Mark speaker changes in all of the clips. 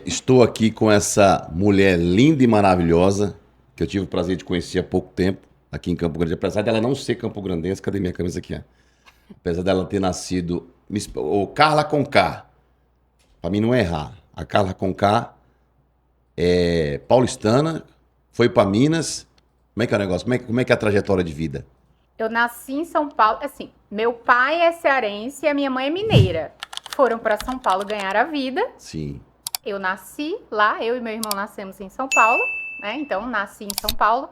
Speaker 1: estou aqui com essa mulher linda e maravilhosa, que eu tive o prazer de conhecer há pouco tempo, aqui em Campo Grande. Apesar dela não ser campograndense, cadê minha camisa aqui? Ó? Apesar dela ter nascido... Carla Conká, para mim não errar. A Carla Conká é paulistana, foi para Minas. Como é que é o negócio? Como é que é a trajetória de vida?
Speaker 2: Eu nasci em São Paulo, assim, meu pai é cearense e a minha mãe é mineira. Foram para São Paulo ganhar a vida.
Speaker 1: Sim.
Speaker 2: Eu nasci lá, eu e meu irmão nascemos em São Paulo, né? Então, nasci em São Paulo.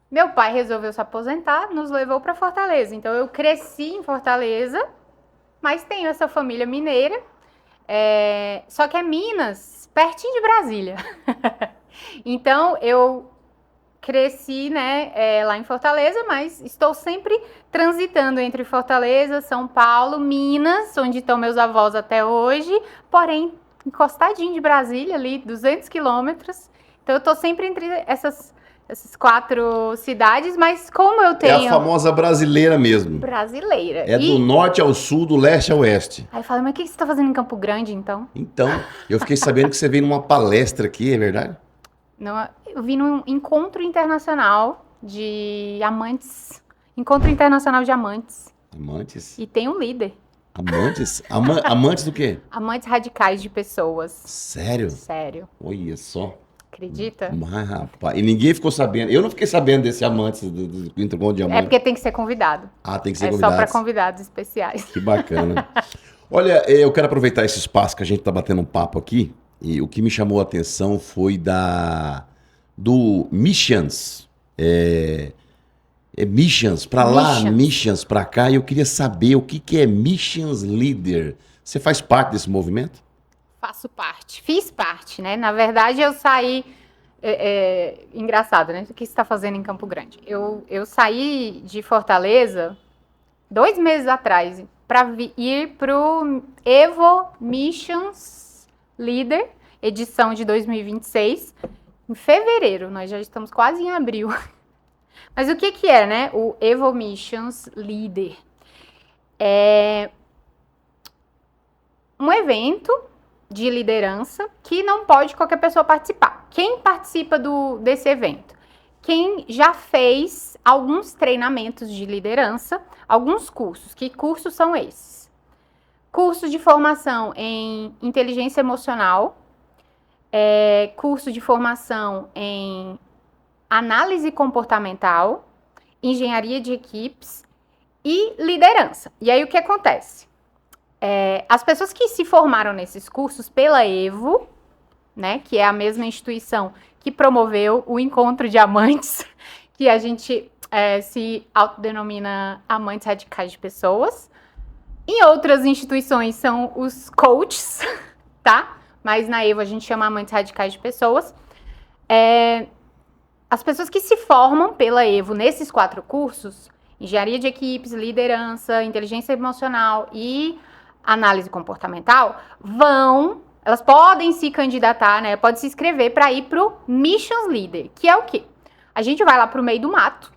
Speaker 2: Meu pai resolveu se aposentar, nos levou para Fortaleza. Então, eu cresci em Fortaleza, mas tenho essa família mineira. Só que é Minas, pertinho de Brasília. Então, eu cresci, né, lá em Fortaleza, mas estou sempre transitando entre Fortaleza, São Paulo, Minas, onde estão meus avós até hoje, porém, encostadinho de Brasília, ali, 200 quilômetros. Então, eu estou sempre entre essas 4 cidades, mas como eu tenho...
Speaker 1: É a famosa brasileira mesmo.
Speaker 2: Brasileira.
Speaker 1: É do norte ao sul, do leste ao oeste.
Speaker 2: Aí eu falei, mas o que você está fazendo em Campo Grande, então?
Speaker 1: Então, eu fiquei sabendo que você veio numa palestra aqui, é verdade?
Speaker 2: Não, eu vim num encontro internacional de amantes. Encontro internacional de amantes.
Speaker 1: Amantes?
Speaker 2: E tem um líder.
Speaker 1: Amantes? Amantes do quê?
Speaker 2: Amantes radicais de pessoas.
Speaker 1: Sério?
Speaker 2: Sério.
Speaker 1: Olha só.
Speaker 2: Acredita?
Speaker 1: Mas, rapaz, e ninguém ficou sabendo. Eu não fiquei sabendo desse amantes, do encontro de
Speaker 2: É
Speaker 1: amantes.
Speaker 2: porque tem que ser convidado.
Speaker 1: Ah, tem que ser
Speaker 2: É
Speaker 1: convidado.
Speaker 2: só para convidados especiais.
Speaker 1: Que bacana. Olha, eu quero aproveitar esse espaço que a gente tá batendo um papo aqui. E o que me chamou a atenção foi do Missions. Missions pra lá, Missions pra cá. E eu queria saber o que é Missions Leader. Você faz parte desse movimento?
Speaker 2: Faço parte. Fiz parte, né? Na verdade, eu saí... engraçado, né? O que você está fazendo em Campo Grande? Eu saí de Fortaleza 2 meses atrás para ir para o Evo Missions Leader, edição de 2026, em fevereiro. Nós já estamos quase em abril. Mas o que é, né? O Evo Missions Leader é um evento de liderança que não pode qualquer pessoa participar. Quem participa desse evento? Quem já fez alguns treinamentos de liderança, alguns cursos. Que cursos são esses? Curso de formação em inteligência emocional, curso de formação em análise comportamental, engenharia de equipes e liderança. E aí o que acontece? As pessoas que se formaram nesses cursos pela Evo, né, que é a mesma instituição que promoveu o encontro de amantes, que a gente se autodenomina amantes radicais de pessoas. Em outras instituições são os coaches, tá? Mas na Evo a gente chama amantes radicais de pessoas. As pessoas que se formam pela Evo nesses 4 cursos, engenharia de equipes, liderança, inteligência emocional e análise comportamental, elas podem se candidatar, né? Pode se inscrever para ir pro Missions Leader, que é o quê? A gente vai lá pro meio do mato.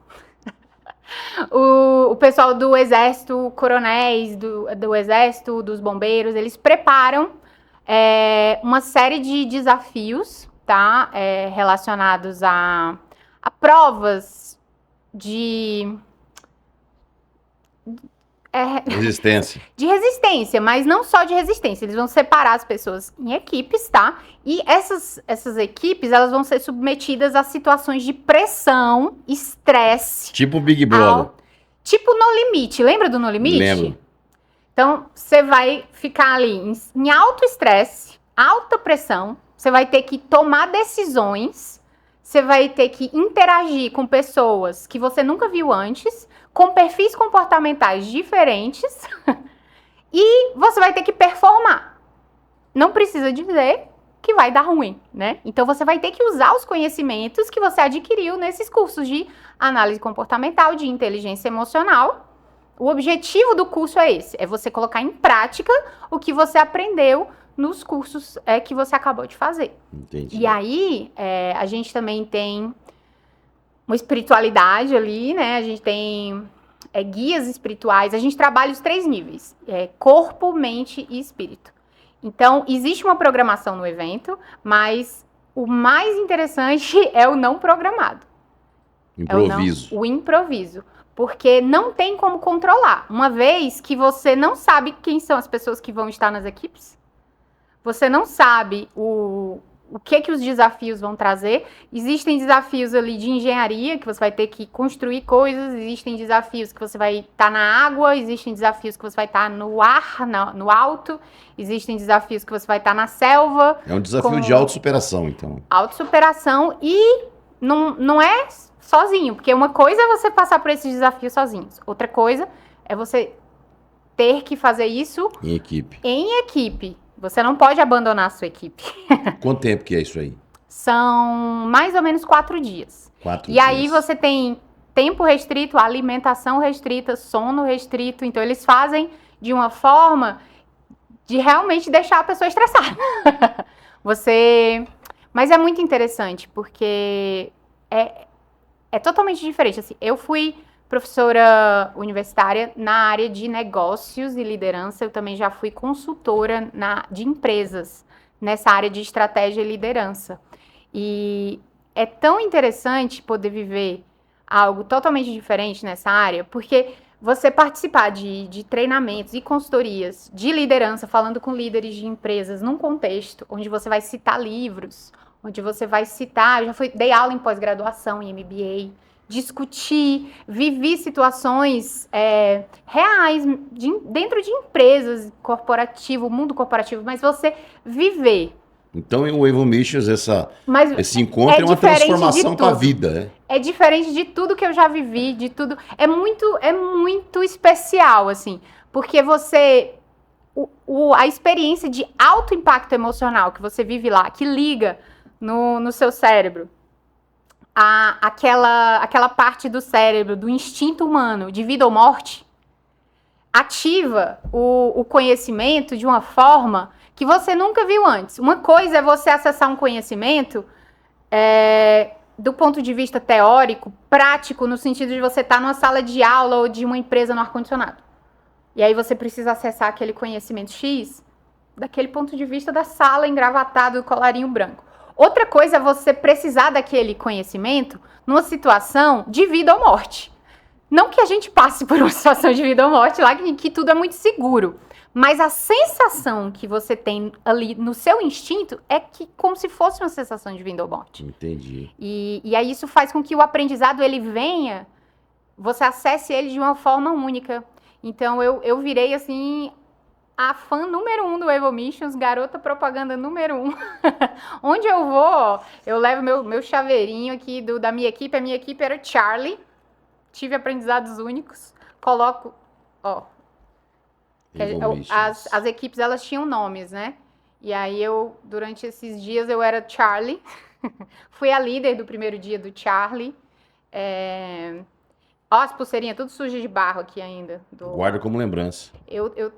Speaker 2: O pessoal do exército, coronéis do exército, dos bombeiros, eles preparam uma série de desafios, tá? Relacionados a provas de...
Speaker 1: resistência.
Speaker 2: De resistência, mas não só de resistência. Eles vão separar as pessoas em equipes, tá? E essas equipes, elas vão ser submetidas a situações de pressão, estresse.
Speaker 1: Tipo o Big Brother.
Speaker 2: Tipo No Limite. Lembra do No Limite?
Speaker 1: Lembro.
Speaker 2: Então, você vai ficar ali em alto estresse, alta pressão. Você vai ter que tomar decisões. Você vai ter que interagir com pessoas que você nunca viu antes, com perfis comportamentais diferentes, e você vai ter que performar. Não precisa dizer que vai dar ruim, né? Então, você vai ter que usar os conhecimentos que você adquiriu nesses cursos de análise comportamental, de inteligência emocional. O objetivo do curso é esse, é você colocar em prática o que você aprendeu nos cursos que você acabou de fazer.
Speaker 1: Entendi.
Speaker 2: E aí, a gente também tem uma espiritualidade ali, né? A gente tem guias espirituais. A gente trabalha os 3 níveis: corpo, mente e espírito. Então, existe uma programação no evento, mas o mais interessante é o não programado.
Speaker 1: Improviso.
Speaker 2: O improviso. Porque não tem como controlar. Uma vez que você não sabe quem são as pessoas que vão estar nas equipes, você não sabe o que os desafios vão trazer. Existem desafios ali de engenharia, que você vai ter que construir coisas. Existem desafios que você vai estar na água. Existem desafios que você vai estar no ar, no alto. Existem desafios que você vai estar na selva.
Speaker 1: É um desafio de autossuperação, então.
Speaker 2: Autossuperação e não é sozinho. Porque uma coisa é você passar por esses desafios sozinhos. Outra coisa é você ter que fazer isso
Speaker 1: em equipe.
Speaker 2: Você não pode abandonar a sua equipe.
Speaker 1: Quanto tempo que é isso aí?
Speaker 2: São mais ou menos 4 dias.
Speaker 1: 4
Speaker 2: e
Speaker 1: dias.
Speaker 2: Aí você tem tempo restrito, alimentação restrita, sono restrito. Então eles fazem de uma forma de realmente deixar a pessoa estressada. Mas é muito interessante, porque é totalmente diferente. Assim, eu fui professora universitária na área de negócios e liderança. Eu também já fui consultora de empresas nessa área de estratégia e liderança. E é tão interessante poder viver algo totalmente diferente nessa área, porque você participar de treinamentos e consultorias de liderança, falando com líderes de empresas num contexto onde você vai citar livros, onde você vai citar... Eu dei aula em pós-graduação, em MBA, discutir, vivi situações reais dentro de empresas, corporativo, mundo corporativo, mas você viver.
Speaker 1: Então, o Evo Missions, esse encontro é uma transformação para a vida, né?
Speaker 2: É diferente de tudo que eu já vivi, de tudo. É muito especial, assim, porque a experiência de alto impacto emocional que você vive lá, que liga no seu cérebro, aquela parte do cérebro, do instinto humano, de vida ou morte, ativa o conhecimento de uma forma que você nunca viu antes. Uma coisa é você acessar um conhecimento do ponto de vista teórico, prático, no sentido de você estar numa sala de aula ou de uma empresa no ar-condicionado. E aí você precisa acessar aquele conhecimento X daquele ponto de vista da sala, engravatado, colarinho branco. Outra coisa é você precisar daquele conhecimento numa situação de vida ou morte. Não que a gente passe por uma situação de vida ou morte lá, que tudo é muito seguro. Mas a sensação que você tem ali no seu instinto é como se fosse uma sensação de vida ou morte.
Speaker 1: Entendi.
Speaker 2: E aí isso faz com que o aprendizado, ele venha, você acesse ele de uma forma única. Então eu virei, assim, a fã número 1 do Evo Missions, garota propaganda número 1. Onde eu vou, eu levo meu chaveirinho aqui da minha equipe. A minha equipe era Charlie. Tive aprendizados únicos. Coloco, as equipes, elas tinham nomes, né? E aí durante esses dias, eu era Charlie. Fui a líder do primeiro dia do Charlie. As pulseirinhas tudo sujas de barro aqui ainda.
Speaker 1: Guarda como lembrança.
Speaker 2: Eu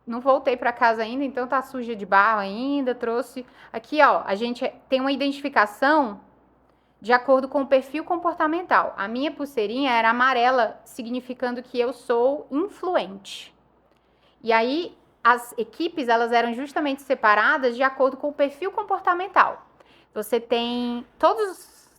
Speaker 2: não voltei para casa ainda, então tá suja de barro ainda. Trouxe aqui, a gente tem uma identificação de acordo com o perfil comportamental. A minha pulseirinha era amarela, significando que eu sou influente. E aí as equipes, elas eram justamente separadas de acordo com o perfil comportamental. Você tem todos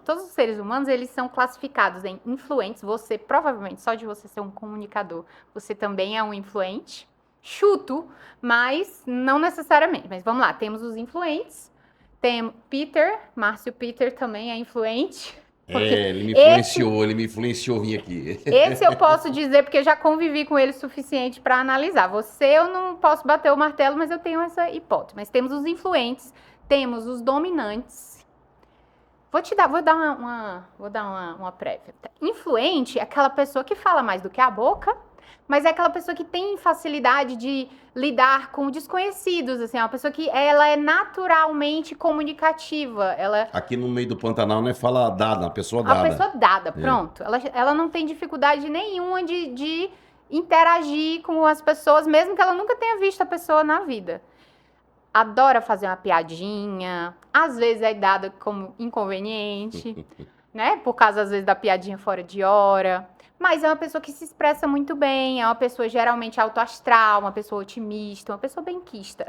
Speaker 2: os seres humanos, eles são classificados em influentes. Você, provavelmente, só de você ser um comunicador, você também é um influente. Chuto, mas não necessariamente. Mas vamos lá, temos os influentes. Tem Márcio Peter também é influente.
Speaker 1: Ele me influenciou vir aqui.
Speaker 2: Esse eu posso dizer porque eu já convivi com ele o suficiente para analisar. Você, eu não posso bater o martelo, mas eu tenho essa hipótese. Mas temos os influentes, temos os dominantes. Vou dar uma prévia. Influente é aquela pessoa que fala mais do que a boca, mas é aquela pessoa que tem facilidade de lidar com desconhecidos, assim, é uma pessoa que ela é naturalmente comunicativa.
Speaker 1: Aqui no meio do Pantanal não é fala dada, a pessoa dada.
Speaker 2: A pessoa dada, pronto. Ela não tem dificuldade nenhuma de interagir com as pessoas, mesmo que ela nunca tenha visto a pessoa na vida. Adora fazer uma piadinha, às vezes é dada como inconveniente. né? Por causa, às vezes, da piadinha fora de hora. Mas é uma pessoa que se expressa muito bem, é uma pessoa geralmente autoastral, uma pessoa otimista, uma pessoa benquista.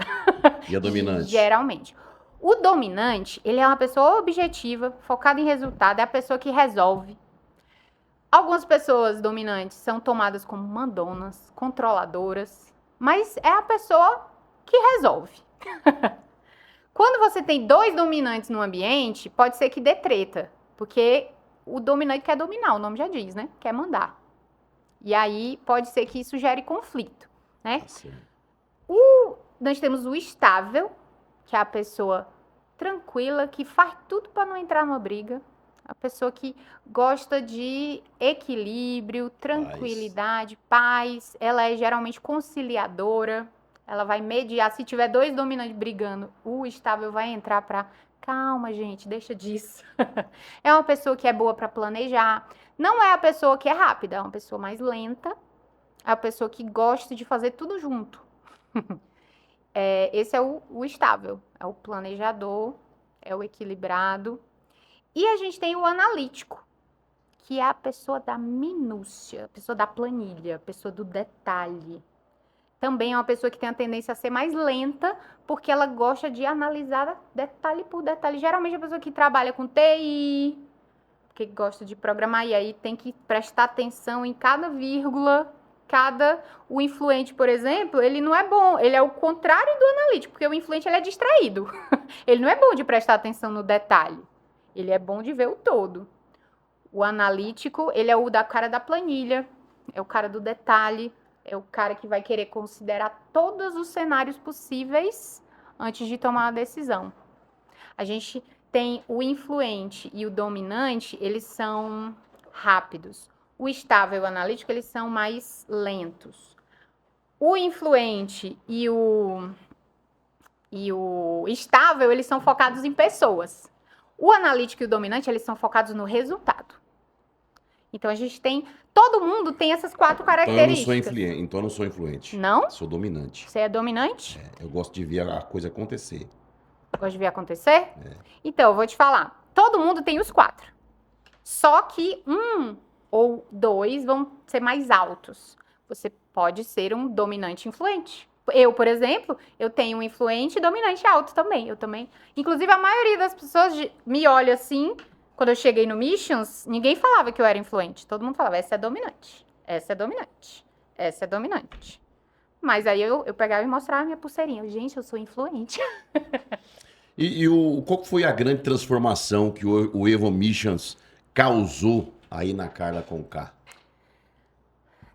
Speaker 1: E a dominante?
Speaker 2: Geralmente. O dominante, ele é uma pessoa objetiva, focada em resultado, é a pessoa que resolve. Algumas pessoas dominantes são tomadas como mandonas, controladoras, mas é a pessoa que resolve. Quando você tem 2 dominantes no ambiente, pode ser que dê treta, porque o dominante quer dominar, o nome já diz, né? Quer mandar. E aí pode ser que isso gere conflito, né?
Speaker 1: Sim.
Speaker 2: Nós temos o estável, que é a pessoa tranquila, que faz tudo para não entrar numa briga. A pessoa que gosta de equilíbrio, tranquilidade, paz. Ela é geralmente conciliadora. Ela vai mediar. Se tiver 2 dominantes brigando, o estável vai entrar para calma, gente, deixa disso. É uma pessoa que é boa para planejar. Não é a pessoa que é rápida, é uma pessoa mais lenta. É a pessoa que gosta de fazer tudo junto. Esse é o estável, é o planejador, é o equilibrado. E a gente tem o analítico, que é a pessoa da minúcia, a pessoa da planilha, a pessoa do detalhe. Também é uma pessoa que tem a tendência a ser mais lenta, porque ela gosta de analisar detalhe por detalhe. Geralmente é a pessoa que trabalha com TI, que gosta de programar, e aí tem que prestar atenção em cada vírgula. O influente, por exemplo, ele não é bom, ele é o contrário do analítico, porque o influente ele é distraído. Ele não é bom de prestar atenção no detalhe, ele é bom de ver o todo. O analítico, ele é o da cara da planilha, é o cara do detalhe, é o cara que vai querer considerar todos os cenários possíveis antes de tomar uma decisão. A gente tem o influente e o dominante, eles são rápidos. O estável e o analítico, eles são mais lentos. O influente e o estável, eles são focados em pessoas. O analítico e o dominante, eles são focados no resultado. Então, a gente tem... Todo mundo tem essas 4 características.
Speaker 1: Então eu não sou influente.
Speaker 2: Não?
Speaker 1: Sou dominante.
Speaker 2: Você é dominante?
Speaker 1: Eu gosto de ver a coisa acontecer.
Speaker 2: Gosta de ver acontecer? Então, eu vou te falar. Todo mundo tem os 4. Só que 1 ou 2 vão ser mais altos. Você pode ser um dominante influente. Eu, por exemplo, eu tenho um influente e dominante alto também. Eu também. Inclusive, a maioria das pessoas me olha assim. Quando eu cheguei no Missions, ninguém falava que eu era influente. Todo mundo falava, essa é dominante. Essa é dominante. Essa é dominante. Mas aí eu pegava e mostrava a minha pulseirinha. Gente, eu sou influente.
Speaker 1: Qual foi a grande transformação que o Evo Missions causou aí na Carla Conká?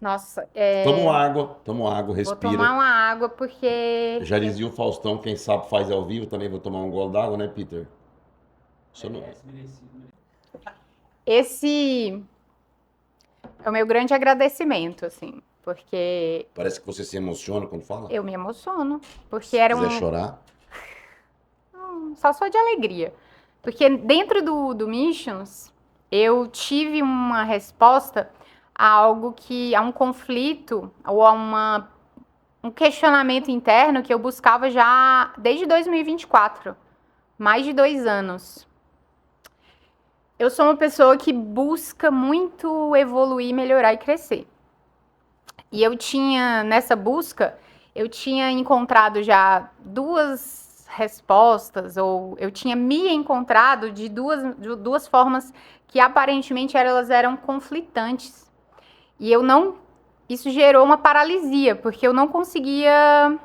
Speaker 2: Nossa,
Speaker 1: Toma água, respira.
Speaker 2: Vou tomar uma água porque...
Speaker 1: Já dizia o Faustão, quem sabe faz ao vivo, também vou tomar um gole d'água, né, Peter?
Speaker 2: Esse é o meu grande agradecimento, assim, porque...
Speaker 1: Parece que você se emociona quando fala.
Speaker 2: Eu me emociono, porque era
Speaker 1: quiser chorar?
Speaker 2: Só de alegria. Porque dentro do Missions, eu tive uma resposta a algo a um conflito ou a um questionamento interno que eu buscava já desde 2024, mais de 2 anos. Eu sou uma pessoa que busca muito evoluir, melhorar e crescer. E nessa busca, eu tinha encontrado já 2 respostas, ou eu tinha me encontrado de duas formas que aparentemente elas eram conflitantes. E isso gerou uma paralisia, porque eu não conseguia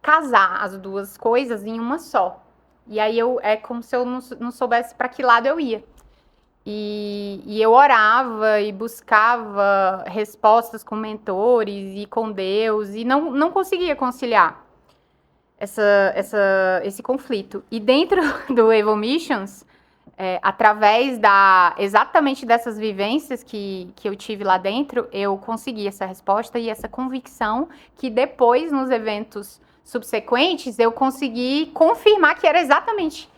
Speaker 2: casar as 2 coisas em uma só. E aí é como se eu não soubesse para que lado eu ia. E eu orava e buscava respostas com mentores e com Deus, e não conseguia conciliar esse conflito. E dentro do Evo Missions, através exatamente dessas vivências que eu tive lá dentro, eu consegui essa resposta e essa convicção que depois, nos eventos subsequentes, eu consegui confirmar que era exatamente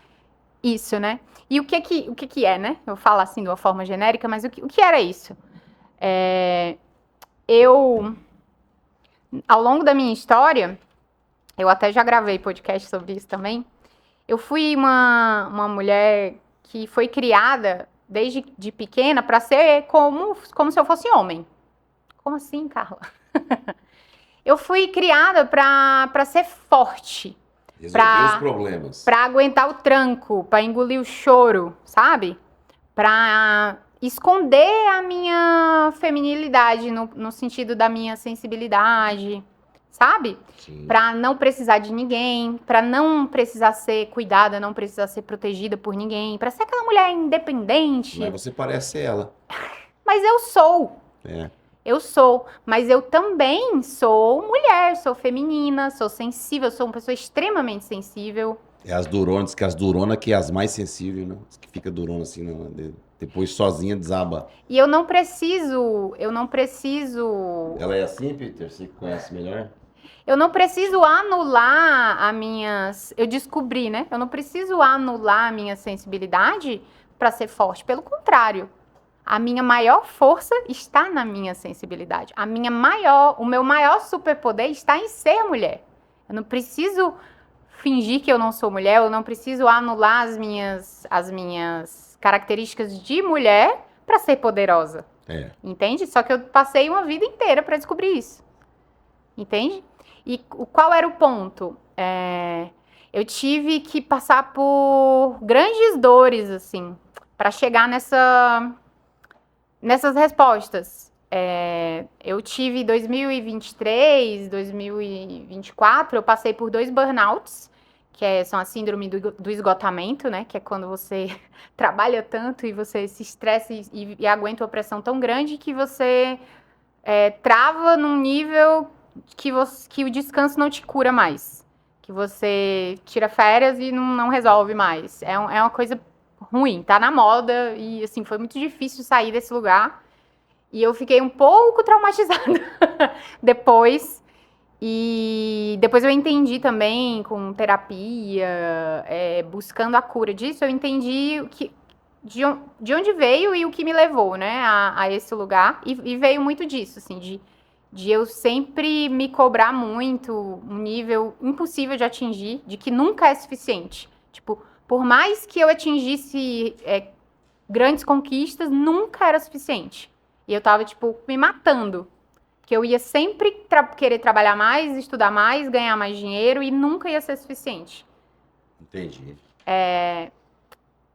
Speaker 2: isso, né? E o que é, né? Eu falo assim de uma forma genérica, mas o que era isso? Ao longo da minha história, eu até já gravei podcast sobre isso também, eu fui uma mulher que foi criada desde de pequena para ser como se eu fosse homem. Como assim, Carla? Eu fui criada para ser forte.
Speaker 1: Resolver os problemas.
Speaker 2: Para aguentar o tranco, para engolir o choro, sabe? Para esconder a minha feminilidade no sentido da minha sensibilidade, sabe? Para não precisar de ninguém, para não precisar ser cuidada, não precisar ser protegida por ninguém, para ser aquela mulher independente.
Speaker 1: Mas você parece ela.
Speaker 2: Mas eu sou.
Speaker 1: É.
Speaker 2: Eu sou, mas eu também sou mulher, sou feminina, sou sensível, sou uma pessoa extremamente sensível.
Speaker 1: É as duronas, diz que as duronas que é as mais sensíveis, né? As que fica durona assim, né? Depois sozinha desaba.
Speaker 2: E eu não preciso...
Speaker 1: Ela é assim, Peter? Você que conhece melhor?
Speaker 2: Eu não preciso anular as minhas... Eu descobri, né? Eu não preciso anular a minha sensibilidade para ser forte. Pelo contrário. A minha maior força está na minha sensibilidade. O meu maior superpoder está em ser mulher. Eu não preciso fingir que eu não sou mulher, eu não preciso anular as minhas características de mulher para ser poderosa. Entende? Só que eu passei uma vida inteira para descobrir isso. Entende? E qual era o ponto? Eu tive que passar por grandes dores, assim, para chegar nessas respostas. Eu tive 2023, 2024, eu passei por 2 burnouts, que são a síndrome do esgotamento, né? Que é quando você trabalha tanto e você se estressa e aguenta uma pressão tão grande que você trava num nível que o descanso não te cura mais. Que você tira férias e não resolve mais. É uma coisa ruim, tá na moda e assim, foi muito difícil sair desse lugar e eu fiquei um pouco traumatizada depois, e depois eu entendi também com terapia, buscando a cura disso, eu entendi de onde veio e o que me levou, né, a esse lugar, e veio muito disso, assim, de eu sempre me cobrar muito, um nível impossível de atingir, de que nunca é suficiente, tipo, por mais que eu atingisse grandes conquistas, nunca era suficiente. E eu tava, tipo, me matando. Que eu ia sempre querer trabalhar mais, estudar mais, ganhar mais dinheiro e nunca ia ser suficiente.
Speaker 1: Entendi.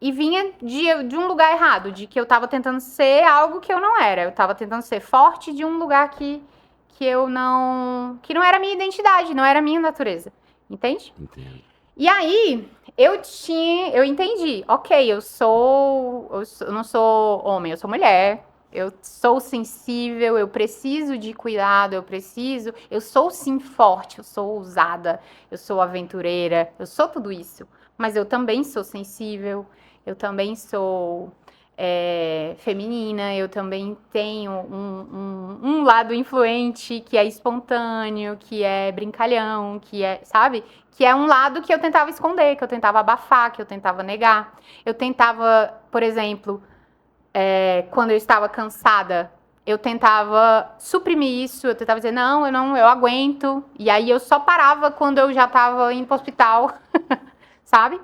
Speaker 2: E vinha de um lugar errado, de que eu tava tentando ser algo que eu não era. Eu tava tentando ser forte de um lugar que não era a minha identidade, não era a minha natureza. Entende?
Speaker 1: Entendo.
Speaker 2: E aí, eu entendi, ok, eu não sou homem, eu sou mulher, eu sou sensível, eu preciso de cuidado, eu sou sim forte, eu sou ousada, eu sou aventureira, eu sou tudo isso, mas eu também sou sensível, eu também sou feminina, eu também tenho um lado influente, que é espontâneo, que é brincalhão, que é, sabe? Que é um lado que eu tentava esconder, que eu tentava abafar, que eu tentava negar. Eu tentava, por exemplo, quando eu estava cansada, eu tentava suprimir isso, eu tentava dizer, não, eu aguento. E aí eu só parava quando eu já estava indo pro hospital, sabe?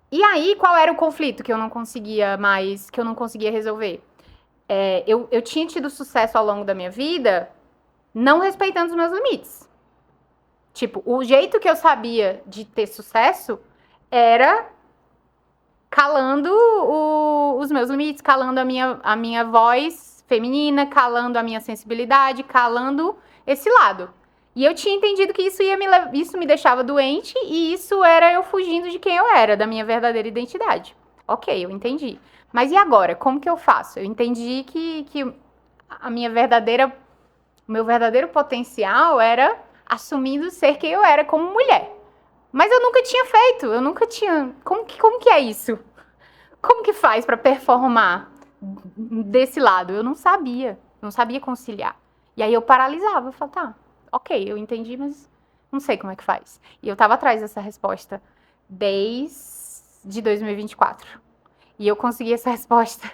Speaker 2: E aí, qual era o conflito que eu não conseguia mais, que eu não conseguia resolver? Eu tinha tido sucesso ao longo da minha vida não respeitando os meus limites. Tipo, o jeito que eu sabia de ter sucesso era calando os meus limites, calando a minha voz feminina, calando a minha sensibilidade, calando esse lado. E eu tinha entendido que isso me deixava doente e isso era eu fugindo de quem eu era, da minha verdadeira identidade. Ok, eu entendi. Mas e agora? Como que eu faço? Eu entendi que o meu verdadeiro potencial era assumindo ser quem eu era como mulher. Mas eu nunca tinha feito, eu nunca tinha... Como que é isso? Como que faz para performar desse lado? Eu não sabia conciliar. E aí eu paralisava, eu falava, tá, ok, eu entendi, mas não sei como é que faz. E eu tava atrás dessa resposta desde 2024. E eu consegui essa resposta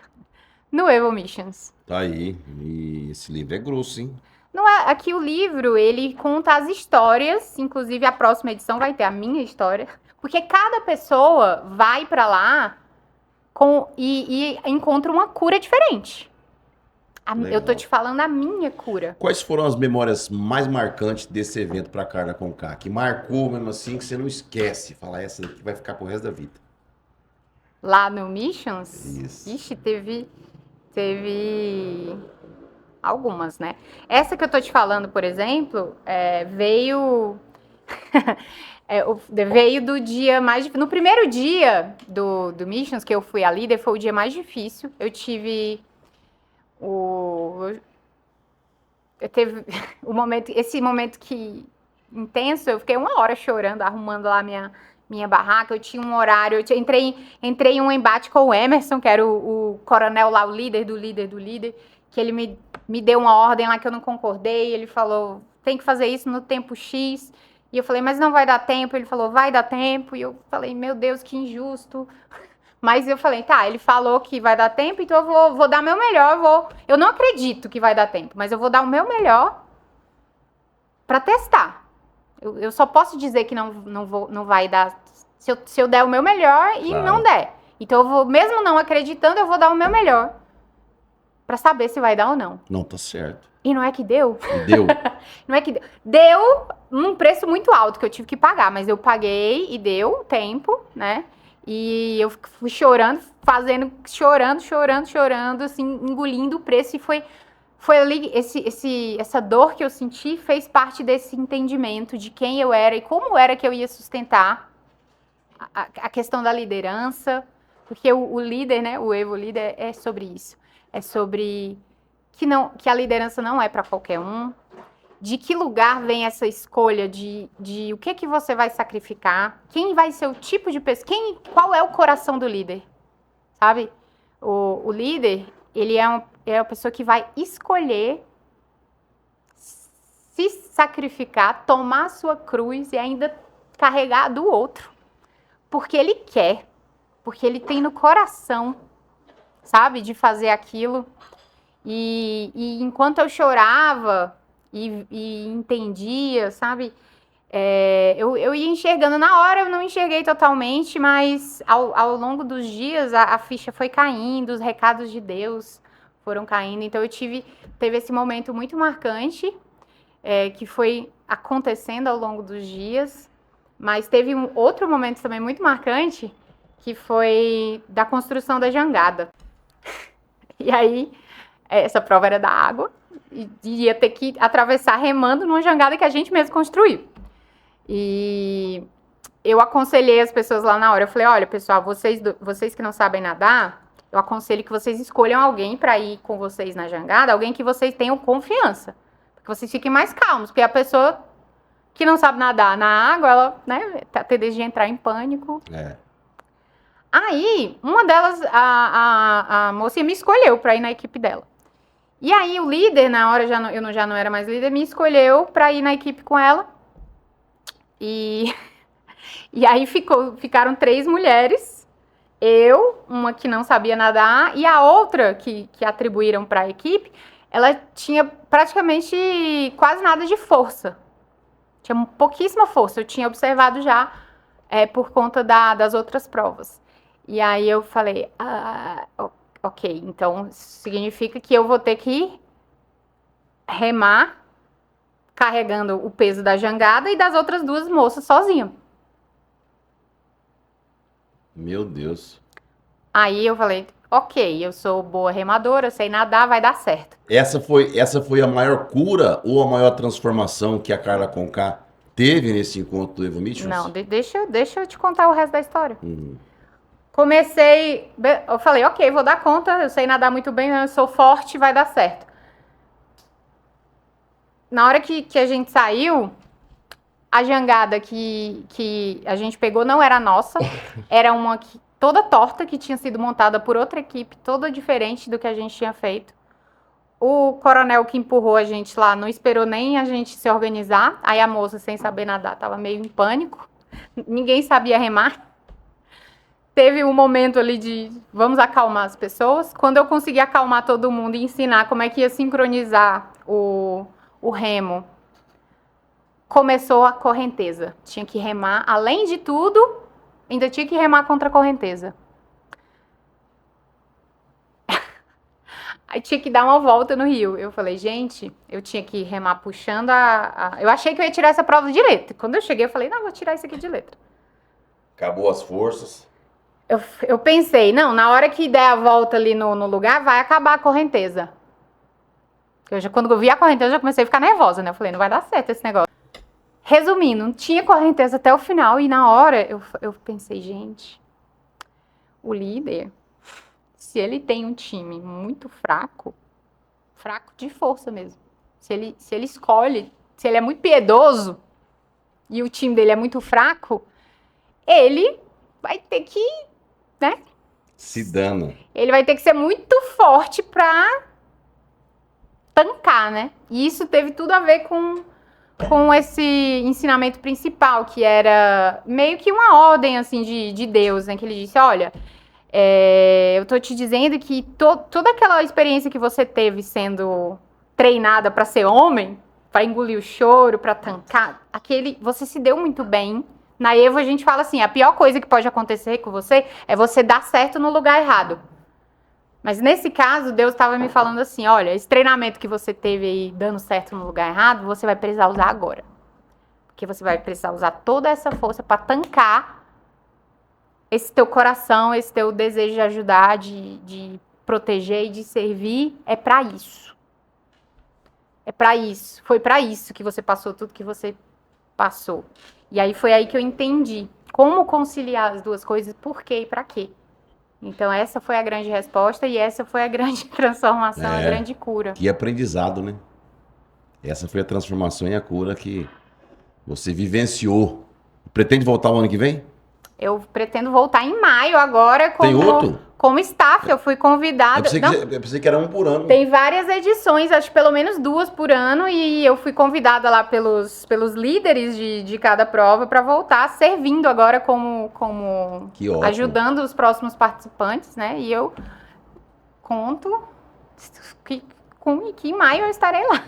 Speaker 2: no Evo Missions.
Speaker 1: Tá aí. E esse livro é grosso, hein?
Speaker 2: Não é, aqui o livro, ele conta as histórias, inclusive a próxima edição vai ter a minha história, porque cada pessoa vai pra lá e encontro uma cura diferente. Eu tô
Speaker 1: Legal.
Speaker 2: te falando a minha cura.
Speaker 1: Quais foram as memórias mais marcantes desse evento pra Carla Conká? Que marcou mesmo assim, que você não esquece. Falar essa daqui vai ficar pro resto da vida.
Speaker 2: Lá no Missions,
Speaker 1: Isso.
Speaker 2: ixi, teve algumas, né? Essa que eu tô te falando, por exemplo, veio veio do dia mais difícil. No primeiro dia do Missions, que eu fui a líder, foi o dia mais difícil. Eu tive eu teve esse momento que intenso, eu fiquei 1 hora chorando, arrumando lá minha barraca. Eu tinha um horário, entrei em um embate com o Emerson, que era o coronel lá, o líder do líder, que ele me deu uma ordem lá que eu não concordei. Ele falou, tem que fazer isso no tempo X. E eu falei, mas não vai dar tempo. Ele falou, vai dar tempo. E eu falei, meu Deus, que injusto. Mas eu falei, tá, ele falou que vai dar tempo, então eu vou dar meu melhor. Eu não acredito que vai dar tempo, mas eu vou dar o meu melhor pra testar. Eu só posso dizer que não vai dar se eu der o meu melhor e
Speaker 1: Claro.
Speaker 2: não der. Então eu vou, mesmo não acreditando, eu vou dar o meu melhor pra saber se vai dar ou não.
Speaker 1: Não, tá certo.
Speaker 2: E não é que deu.
Speaker 1: E deu.
Speaker 2: Não é que deu. Deu um preço muito alto que eu tive que pagar, mas eu paguei e deu tempo, né? E eu fui chorando, chorando, assim, engolindo o preço. E foi ali, essa dor que eu senti fez parte desse entendimento de quem eu era e como era que eu ia sustentar a questão da liderança. Porque o líder, né, o Evo Líder é sobre isso. É sobre que a liderança não é para qualquer um. De que lugar vem essa escolha de o que você vai sacrificar? Quem vai ser o tipo de pessoa? Qual é o coração do líder? Sabe? O líder, ele é a pessoa que vai escolher se sacrificar, tomar a sua cruz e ainda carregar a do outro. Porque ele quer. Porque ele tem no coração, sabe? De fazer aquilo. E enquanto eu chorava e entendia, sabe? Eu ia enxergando na hora, eu não enxerguei totalmente, mas ao longo dos dias a ficha foi caindo, os recados de Deus foram caindo. Então teve esse momento muito marcante, que foi acontecendo ao longo dos dias, mas teve um outro momento também muito marcante, que foi da construção da jangada. E aí, essa prova era da água, e ia ter que atravessar remando numa jangada que a gente mesmo construiu. E eu aconselhei as pessoas lá na hora, eu falei, olha, pessoal, vocês que não sabem nadar, eu aconselho que vocês escolham alguém para ir com vocês na jangada, alguém que vocês tenham confiança, para que vocês fiquem mais calmos, porque a pessoa que não sabe nadar na água, ela, né, tem a tendência de entrar em pânico. Aí, uma delas, a moça me escolheu para ir na equipe dela. E aí, o líder, na hora, eu já não era mais líder, me escolheu para ir na equipe com ela. E aí ficaram 3 mulheres, eu, uma que não sabia nadar, e a outra que atribuíram para a equipe, ela tinha praticamente quase nada de força. Tinha pouquíssima força, eu tinha observado já por conta das outras provas. E aí eu falei, ok, então significa que eu vou ter que remar carregando o peso da jangada e das outras 2 moças sozinha.
Speaker 1: Meu Deus.
Speaker 2: Aí eu falei, ok, eu sou boa remadora, eu sei nadar, vai dar certo.
Speaker 1: Essa foi a maior cura ou a maior transformação que a Carla Conká teve nesse encontro do Evo Missions?
Speaker 2: Não, deixa eu te contar o resto da história. Comecei, eu falei, ok, vou dar conta, eu sei nadar muito bem, eu sou forte, vai dar certo. Na hora que a gente saiu, a jangada que a gente pegou não era nossa, era uma toda torta que tinha sido montada por outra equipe, toda diferente do que a gente tinha feito. O coronel que empurrou a gente lá não esperou nem a gente se organizar, aí a moça, sem saber nadar, estava meio em pânico, ninguém sabia remar. Teve um momento ali de vamos acalmar as pessoas. Quando eu consegui acalmar todo mundo e ensinar como é que ia sincronizar o remo, começou a correnteza. Tinha que remar, além de tudo, ainda tinha que remar contra a correnteza. Aí tinha que dar uma volta no rio. Eu falei, gente, eu tinha que remar puxando Eu achei que eu ia tirar essa prova de letra. Quando eu cheguei, eu falei, não, vou tirar isso aqui de letra.
Speaker 1: Acabou as forças.
Speaker 2: Eu pensei, não, na hora que der a volta ali no lugar, vai acabar a correnteza. Quando eu vi a correnteza, eu já comecei a ficar nervosa, né? Eu falei, não vai dar certo esse negócio. Resumindo, não tinha correnteza até o final. E na hora, eu pensei, gente, o líder, se ele tem um time muito fraco de força mesmo, se ele escolhe, se ele é muito piedoso e o time dele é muito fraco, ele vai ter que, né?
Speaker 1: Se dana.
Speaker 2: Ele vai ter que ser muito forte pra tancar, né? E isso teve tudo a ver com esse ensinamento principal, que era meio que uma ordem, assim, de Deus, né? Que ele disse, olha, eu tô te dizendo que toda aquela experiência que você teve sendo treinada pra ser homem, pra engolir o choro, pra tancar, você se deu muito bem. Na Evo a gente fala assim, a pior coisa que pode acontecer com você é você dar certo no lugar errado. Mas nesse caso, Deus estava me falando assim, olha, esse treinamento que você teve aí dando certo no lugar errado, você vai precisar usar agora. Porque você vai precisar usar toda essa força para tancar esse teu coração, esse teu desejo de ajudar, de proteger e de servir. É para isso. É para isso. Foi para isso que você passou tudo que você passou. E aí foi aí que eu entendi como conciliar as duas coisas, por quê e para quê. Então essa foi a grande resposta e essa foi a grande transformação, a grande cura.
Speaker 1: Que aprendizado, né? Essa foi a transformação e a cura que você vivenciou. Pretende voltar o ano que vem?
Speaker 2: Eu pretendo voltar em maio agora como staff. Eu fui convidada.
Speaker 1: Eu pensei que era um por ano.
Speaker 2: Tem várias edições, acho que pelo menos 2 por ano, e eu fui convidada lá pelos líderes de cada prova para voltar, servindo agora como ajudando os próximos participantes, né? E eu conto que em maio eu estarei lá.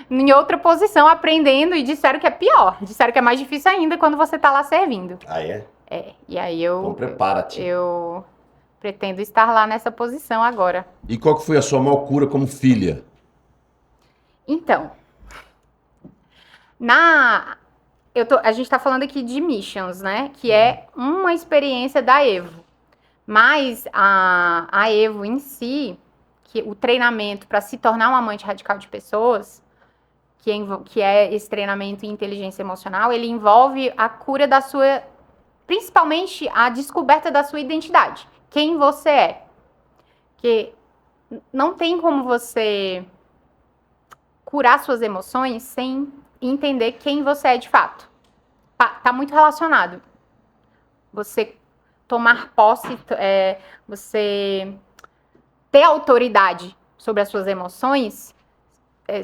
Speaker 2: Em outra posição, aprendendo, e disseram que é pior. Disseram que é mais difícil ainda quando você tá lá servindo.
Speaker 1: Ah, é?
Speaker 2: E aí
Speaker 1: Então prepara-te.
Speaker 2: Eu pretendo estar lá nessa posição agora.
Speaker 1: E qual que foi a sua maior cura como filha?
Speaker 2: Então, a gente tá falando aqui de Missions, né? Que é uma experiência da Evo. Mas a Evo em si, que o treinamento para se tornar um amante radical de pessoas, que é esse treinamento em inteligência emocional, ele envolve a cura da sua, principalmente a descoberta da sua identidade. Quem você é. Que não tem como você curar suas emoções sem entender quem você é de fato. Tá muito relacionado. Você tomar posse, você ter autoridade sobre as suas emoções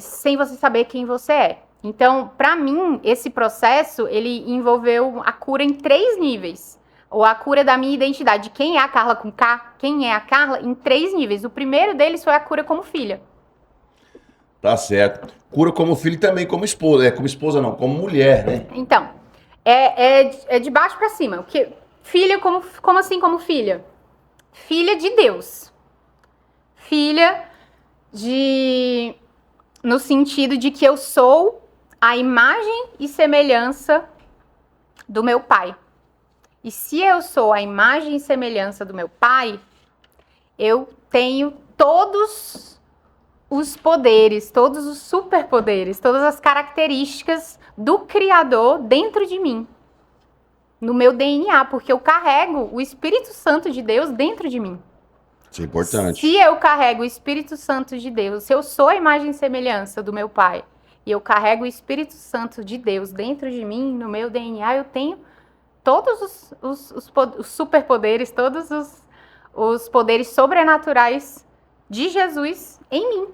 Speaker 2: sem você saber quem você é. Então, para mim, esse processo, ele envolveu a cura em 3 níveis. Ou a cura da minha identidade. Quem é a Carla com K? Quem é a Carla? Em 3 níveis. O primeiro deles foi a cura como filha.
Speaker 1: Tá certo. Cura como filha e também como esposa. Como esposa não, como mulher, né?
Speaker 2: Então, é de baixo para cima. O que, filha, como assim como filha? Filha de Deus. Filha no sentido de que eu sou a imagem e semelhança do meu pai. E se eu sou a imagem e semelhança do meu pai, eu tenho todos os poderes, todos os superpoderes, todas as características do Criador dentro de mim. No meu DNA, porque eu carrego o Espírito Santo de Deus dentro de mim.
Speaker 1: Isso é importante.
Speaker 2: Se eu carrego o Espírito Santo de Deus, se eu sou a imagem e semelhança do meu pai, e eu carrego o Espírito Santo de Deus dentro de mim, no meu DNA, eu tenho todos os superpoderes, todos os poderes sobrenaturais de Jesus em mim.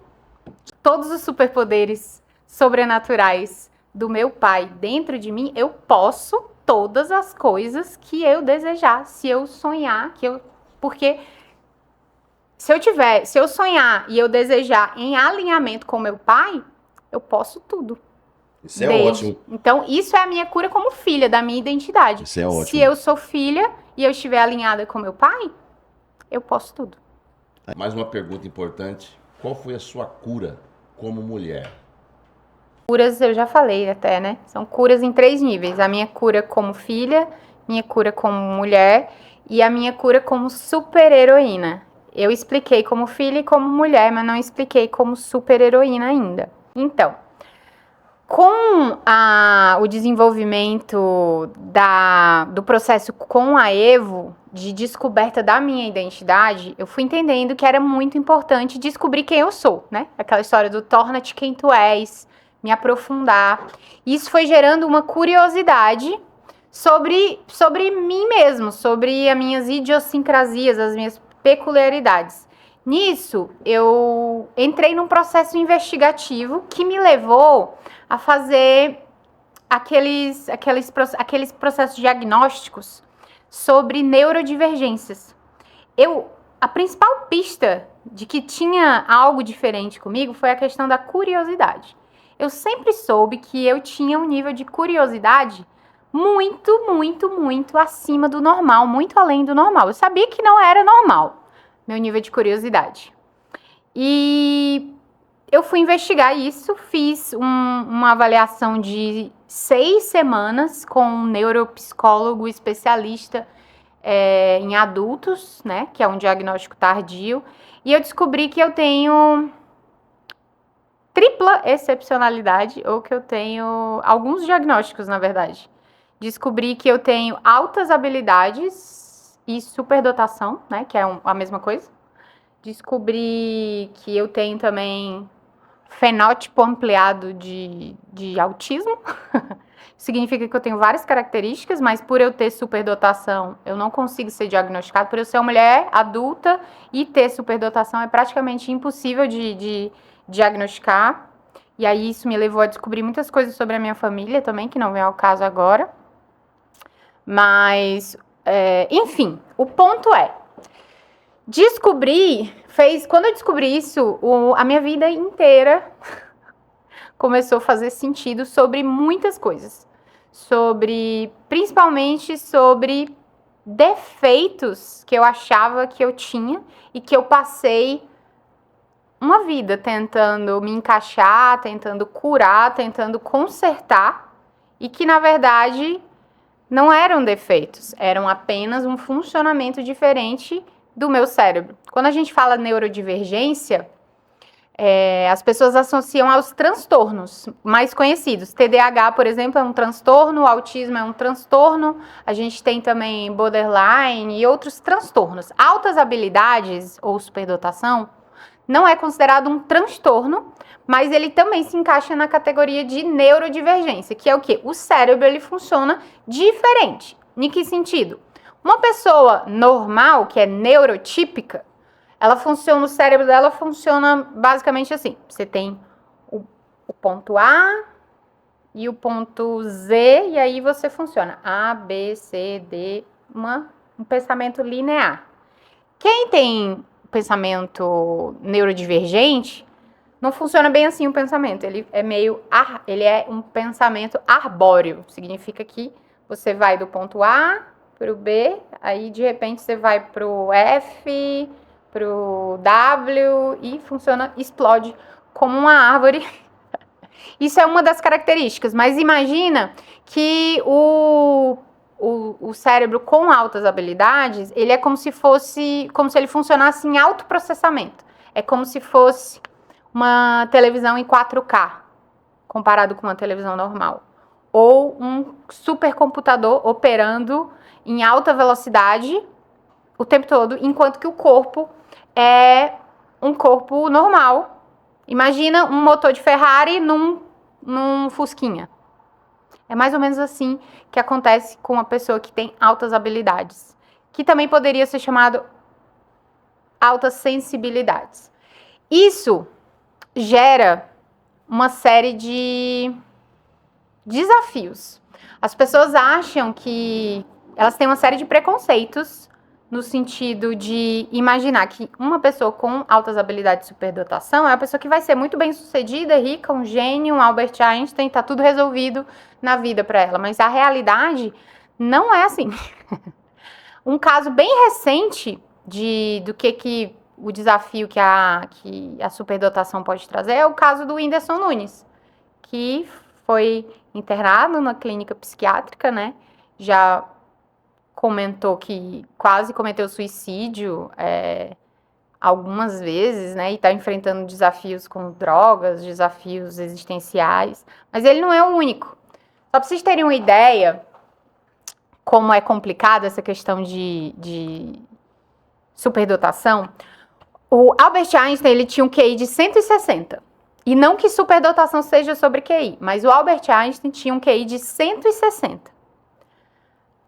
Speaker 2: Todos os superpoderes sobrenaturais do meu pai dentro de mim, eu posso todas as coisas que eu desejar, se eu sonhar, porque se eu sonhar e eu desejar em alinhamento com meu pai, eu posso tudo.
Speaker 1: Isso é ótimo.
Speaker 2: Então, isso é a minha cura como filha, da minha identidade.
Speaker 1: Isso é ótimo.
Speaker 2: Se eu sou filha e eu estiver alinhada com meu pai, eu posso tudo.
Speaker 1: Mais uma pergunta importante. Qual foi a sua cura como mulher?
Speaker 2: Curas, eu já falei até, né? São curas em 3 níveis. A minha cura como filha, minha cura como mulher e a minha cura como super-heroína. Eu expliquei como filha e como mulher, mas não expliquei como super-heroína ainda. Então, com o desenvolvimento do processo com a Evo, de descoberta da minha identidade, eu fui entendendo que era muito importante descobrir quem eu sou, né? Aquela história do torna-te quem tu és, me aprofundar. Isso foi gerando uma curiosidade sobre mim mesmo, sobre as minhas idiosincrasias, as minhas peculiaridades. Nisso, eu entrei num processo investigativo que me levou a fazer aqueles processos diagnósticos sobre neurodivergências. A principal pista de que tinha algo diferente comigo foi a questão da curiosidade. Eu sempre soube que eu tinha um nível de curiosidade muito, muito, muito acima do normal, muito além do normal. Eu sabia que não era normal, meu nível de curiosidade. E eu fui investigar isso, fiz uma avaliação de 6 semanas com um neuropsicólogo especialista em adultos, né, que é um diagnóstico tardio, e eu descobri que eu tenho tripla excepcionalidade, ou que eu tenho alguns diagnósticos, na verdade. Descobri que eu tenho altas habilidades e superdotação, né, que é a mesma coisa. Descobri que eu tenho também fenótipo ampliado de autismo. Significa que eu tenho várias características, mas por eu ter superdotação, eu não consigo ser diagnosticado. Por eu ser uma mulher adulta e ter superdotação, é praticamente impossível de diagnosticar. E aí isso me levou a descobrir muitas coisas sobre a minha família também, que não vem ao caso agora. Mas, enfim, o ponto é, quando eu descobri isso, a minha vida inteira começou a fazer sentido sobre muitas coisas. Principalmente sobre defeitos que eu achava que eu tinha e que eu passei uma vida tentando me encaixar, tentando curar, tentando consertar, e que na verdade não eram defeitos, eram apenas um funcionamento diferente do meu cérebro. Quando a gente fala neurodivergência, as pessoas associam aos transtornos mais conhecidos. TDAH, por exemplo, é um transtorno, o autismo é um transtorno, a gente tem também borderline e outros transtornos. Altas habilidades ou superdotação não é considerado um transtorno, mas ele também se encaixa na categoria de neurodivergência, que é o quê? O cérebro, ele funciona diferente. Em que sentido? Uma pessoa normal, que é neurotípica, o cérebro dela funciona basicamente assim. Você tem o ponto A e o ponto Z, e aí você funciona A, B, C, D, um pensamento linear. Quem tem pensamento neurodivergente, não funciona bem assim o pensamento. Ele é um pensamento arbóreo. Significa que você vai do ponto A para o B, aí de repente você vai para o F, para o W e explode como uma árvore. Isso é uma das características, mas imagina que o cérebro com altas habilidades, ele é como se ele funcionasse em autoprocessamento. É como se fosse uma televisão em 4K, comparado com uma televisão normal. Ou um supercomputador operando em alta velocidade o tempo todo, enquanto que o corpo é um corpo normal. Imagina um motor de Ferrari num Fusquinha. É mais ou menos assim que acontece com uma pessoa que tem altas habilidades, que também poderia ser chamado altas sensibilidades. Isso gera uma série de desafios. As pessoas acham que elas têm uma série de preconceitos no sentido de imaginar que uma pessoa com altas habilidades de superdotação é uma pessoa que vai ser muito bem sucedida, rica, um gênio, um Albert Einstein, tá tudo resolvido na vida para ela. Mas a realidade não é assim. Um caso bem recente do que o desafio que a superdotação pode trazer é o caso do Whindersson Nunes, que foi internado na clínica psiquiátrica, né? Já comentou que quase cometeu suicídio algumas vezes, né? E está enfrentando desafios com drogas, desafios existenciais. Mas ele não é o único. Só para vocês terem uma ideia como é complicada essa questão de superdotação, o Albert Einstein ele tinha um QI de 160. E não que superdotação seja sobre QI, mas o Albert Einstein tinha um QI de 160.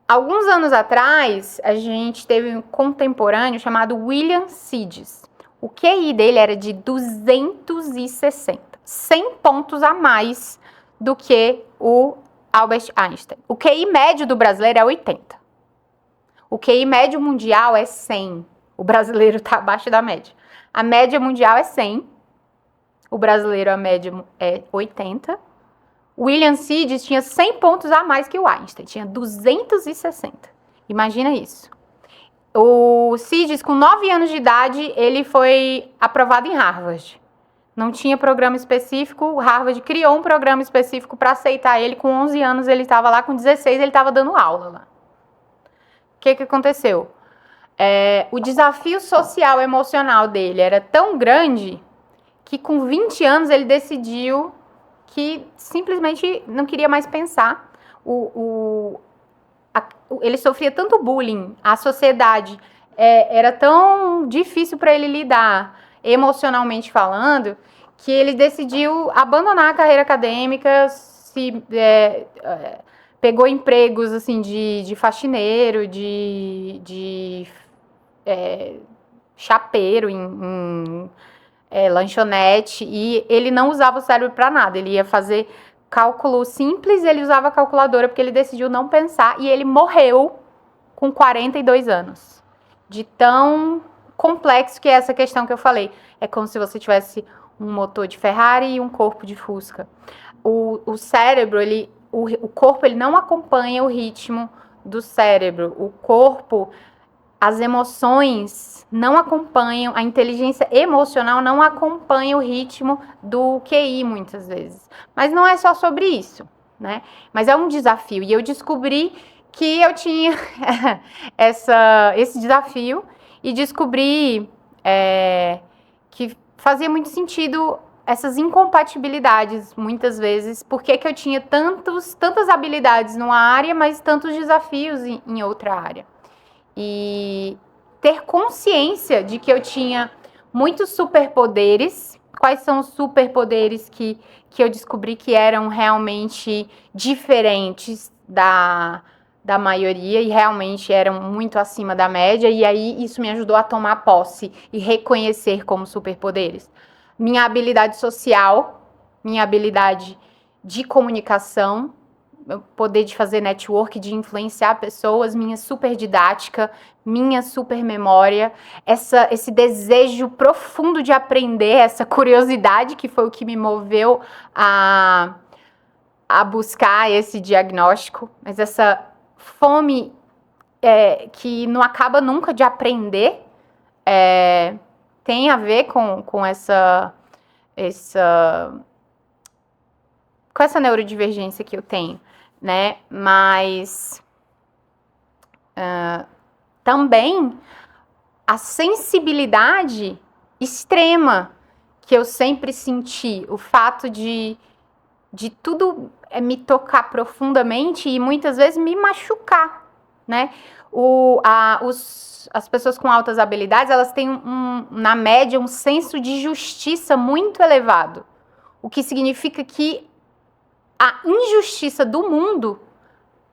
Speaker 2: Alguns anos atrás, a gente teve um contemporâneo chamado William Sidis. O QI dele era de 260, 100 pontos a mais do que o Albert Einstein. O QI médio do brasileiro é 80. O QI médio mundial é 100. O brasileiro está abaixo da média. A média mundial é 100. O brasileiro, a média é 80. O William Sidis tinha 100 pontos a mais que o Einstein. Tinha 260. Imagina isso. O Sidis, com 9 anos de idade, ele foi aprovado em Harvard. Não tinha programa específico. O Harvard criou um programa específico para aceitar ele. Com 11 anos ele estava lá. Com 16 ele estava dando aula lá. O que aconteceu? O desafio social emocional dele era tão grande que com 20 anos ele decidiu que simplesmente não queria mais pensar. Ele sofria tanto bullying, a sociedade era tão difícil para ele lidar, emocionalmente falando, que ele decidiu abandonar a carreira acadêmica, pegou empregos assim, de faxineiro, de chapeiro em lanchonete, e ele não usava o cérebro para nada, ele ia fazer cálculo simples, ele usava a calculadora porque ele decidiu não pensar, e ele morreu com 42 anos, de tão complexo que é essa questão que eu falei. É como se você tivesse um motor de Ferrari e um corpo de Fusca. O cérebro, o corpo ele não acompanha o ritmo do cérebro, o corpo, as emoções não acompanham, a inteligência emocional não acompanha o ritmo do QI muitas vezes. Mas não é só sobre isso, né? Mas é um desafio. E eu descobri que eu tinha esse desafio e descobri que fazia muito sentido essas incompatibilidades, muitas vezes. Por que eu tinha tantas habilidades numa área, mas tantos desafios em outra área? E ter consciência de que eu tinha muitos superpoderes. Quais são os superpoderes que eu descobri que eram realmente diferentes da maioria e realmente eram muito acima da média, e aí isso me ajudou a tomar posse e reconhecer como superpoderes. Minha habilidade social, minha habilidade de comunicação, meu poder de fazer network, de influenciar pessoas, minha super didática, minha super memória, esse desejo profundo de aprender, essa curiosidade que foi o que me moveu a buscar esse diagnóstico, mas essa fome que não acaba nunca de aprender, tem a ver com essa neurodivergência que eu tenho, né? Mas também a sensibilidade extrema que eu sempre senti, o fato de tudo me tocar profundamente e muitas vezes me machucar, né? As pessoas com altas habilidades, elas têm na média um senso de justiça muito elevado, o que significa que a injustiça do mundo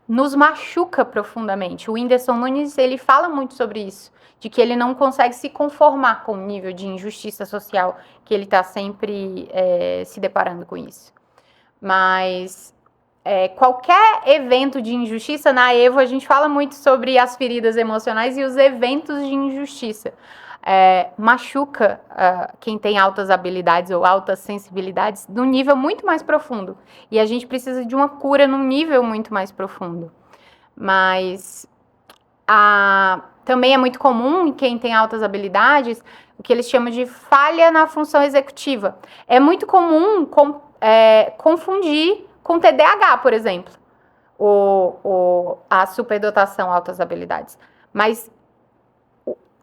Speaker 2: nos machuca profundamente. O Whindersson Nunes, ele fala muito sobre isso, de que ele não consegue se conformar com o nível de injustiça social, que ele está sempre se deparando com isso. Mas qualquer evento de injustiça, na EVO a gente fala muito sobre as feridas emocionais e os eventos de injustiça. Machuca quem tem altas habilidades ou altas sensibilidades num nível muito mais profundo. E a gente precisa de uma cura num nível muito mais profundo. Mas também é muito comum em quem tem altas habilidades o que eles chamam de falha na função executiva. É muito comum confundir com TDAH, por exemplo, a superdotação, altas habilidades. Mas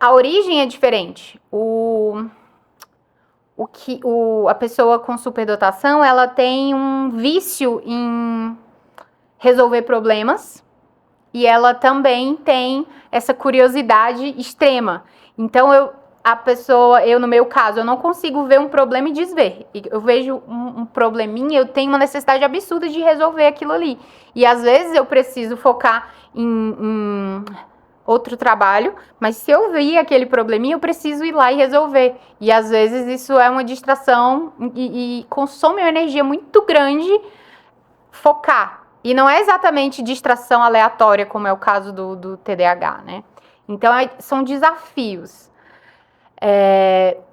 Speaker 2: a origem é diferente. A pessoa com superdotação, ela tem um vício em resolver problemas e ela também tem essa curiosidade extrema. Então, no meu caso, eu não consigo ver um problema e desver. Eu vejo um probleminha, eu tenho uma necessidade absurda de resolver aquilo ali. E às vezes eu preciso focar em outro trabalho, mas se eu vi aquele probleminha, eu preciso ir lá e resolver. E às vezes isso é uma distração e consome uma energia muito grande focar. E não é exatamente distração aleatória, como é o caso do TDAH, né? Então, são desafios.